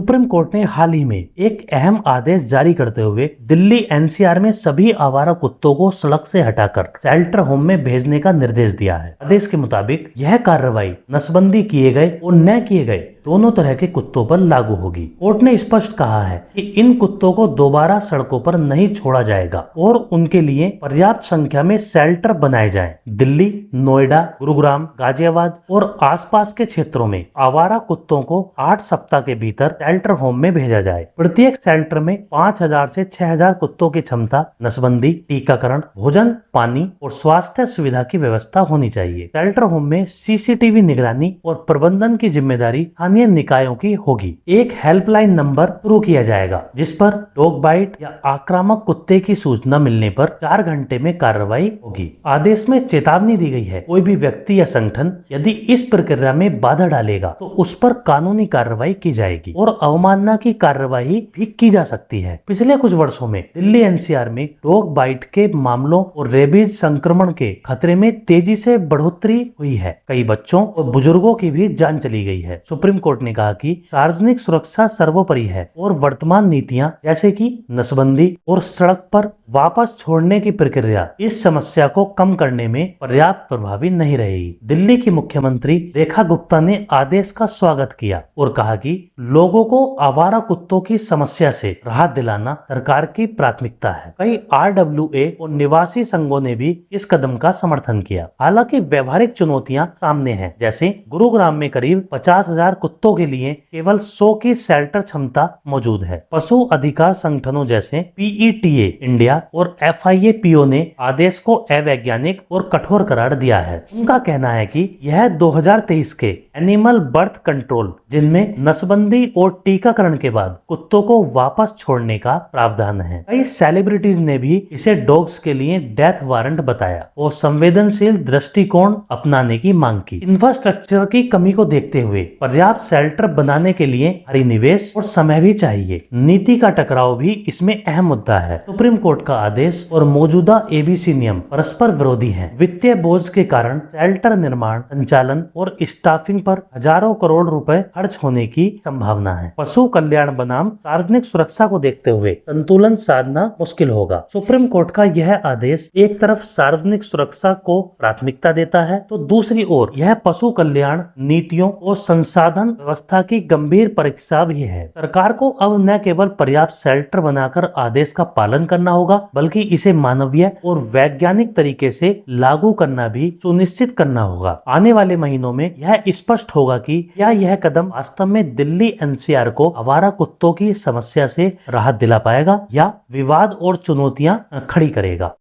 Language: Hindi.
सुप्रीम कोर्ट ने हाल ही में एक अहम आदेश जारी करते हुए दिल्ली एनसीआर में सभी आवारा कुत्तों को सड़क से हटाकर शेल्टर होम में भेजने का निर्देश दिया है। आदेश के मुताबिक यह कार्रवाई नसबंदी किए गए और न किए गए दोनों तरह के कुत्तों पर लागू होगी। कोर्ट ने स्पष्ट कहा है कि इन कुत्तों को दोबारा सड़कों पर नहीं छोड़ा जाएगा और उनके लिए पर्याप्त संख्या में शेल्टर बनाए जाएं। दिल्ली, नोएडा, गुरुग्राम, गाजियाबाद और आसपास के क्षेत्रों में आवारा कुत्तों को 8 सप्ताह के भीतर शेल्टर होम में भेजा जाए। प्रत्येक शेल्टर में 5000 से 6000 कुत्तों की क्षमता, नसबंदी, टीकाकरण, भोजन, पानी और स्वास्थ्य सुविधा की व्यवस्था होनी चाहिए। शेल्टर होम में सीसीटीवी निगरानी और प्रबंधन की जिम्मेदारी स्थानीय निकायों की होगी। एक हेल्पलाइन नंबर शुरू किया जाएगा जिस पर डॉग बाइट या आक्रामक कुत्ते की सूचना मिलने पर 4 घंटे में कार्रवाई होगी। आदेश में चेतावनी दी गई है, कोई भी व्यक्ति या संगठन यदि इस प्रक्रिया में बाधा डालेगा तो उस पर कानूनी कार्रवाई की जाएगी और अवमानना की कार्रवाई भी की जा सकती है। पिछले कुछ वर्षों में दिल्ली एनसीआर में डॉग बाइट के मामलों और रेबीज संक्रमण के खतरे में तेजी से बढ़ोतरी हुई है। कई बच्चों और बुजुर्गों की भी जान चली गई है। सुप्रीम कोर्ट ने कहा कि सार्वजनिक सुरक्षा सर्वोपरि है और वर्तमान नीतियां जैसे कि नसबंदी और सड़क पर वापस छोड़ने की प्रक्रिया इस समस्या को कम करने में पर्याप्त प्रभावी नहीं रहेगी। दिल्ली की मुख्यमंत्री रेखा गुप्ता ने आदेश का स्वागत किया और कहा कि लोगों को आवारा कुत्तों की समस्या से राहत दिलाना सरकार की प्राथमिकता है। कई RWA और निवासी संघों ने भी इस कदम का समर्थन किया। हालांकि व्यवहारिक चुनौतियां सामने हैं, जैसे गुरुग्राम में करीब 50,000 कुत्तों के लिए केवल 100 की शेल्टर क्षमता मौजूद है। पशु अधिकार संगठनों जैसे PETA इंडिया और FIAPO ने आदेश को अवैज्ञानिक और कठोर करार दिया है। उनका कहना है कि यह 2023 के एनिमल बर्थ कंट्रोल, जिनमें नसबंदी और टीकाकरण के बाद कुत्तों को वापस छोड़ने का प्रावधान है। कई सेलिब्रिटीज ने भी इसे डॉग्स के लिए डेथ वारंट बताया और संवेदनशील दृष्टिकोण अपनाने की मांग की। इंफ्रास्ट्रक्चर की कमी को देखते हुए पर्याप्त शेल्टर बनाने के लिए भारी निवेश और समय भी चाहिए। नीति का टकराव भी इसमें अहम मुद्दा है। सुप्रीम कोर्ट का आदेश और मौजूदा ABC नियम परस्पर विरोधी हैं। वित्तीय बोझ के कारण शेल्टर निर्माण, संचालन और स्टाफिंग पर हजारों करोड़ रुपए खर्च होने की संभावना है। पशु कल्याण बनाम सार्वजनिक सुरक्षा को देखते हुए संतुलन साधना मुश्किल होगा। सुप्रीम कोर्ट का यह आदेश एक तरफ सार्वजनिक सुरक्षा को प्राथमिकता देता है तो दूसरी ओर यह पशु कल्याण नीतियों और संसाधन व्यवस्था की गंभीर परीक्षा भी है। सरकार को अब न केवल पर्याप्त शेल्टर बनाकर आदेश का पालन करना होगा, बल्कि इसे मानवीय और वैज्ञानिक तरीके से लागू करना भी सुनिश्चित करना होगा। आने वाले महीनों में यह स्पष्ट होगा कि क्या यह कदम वास्तव में दिल्ली एनसीआर को आवारा कुत्तों की समस्या से राहत दिला पाएगा या विवाद और चुनौतियां खड़ी करेगा।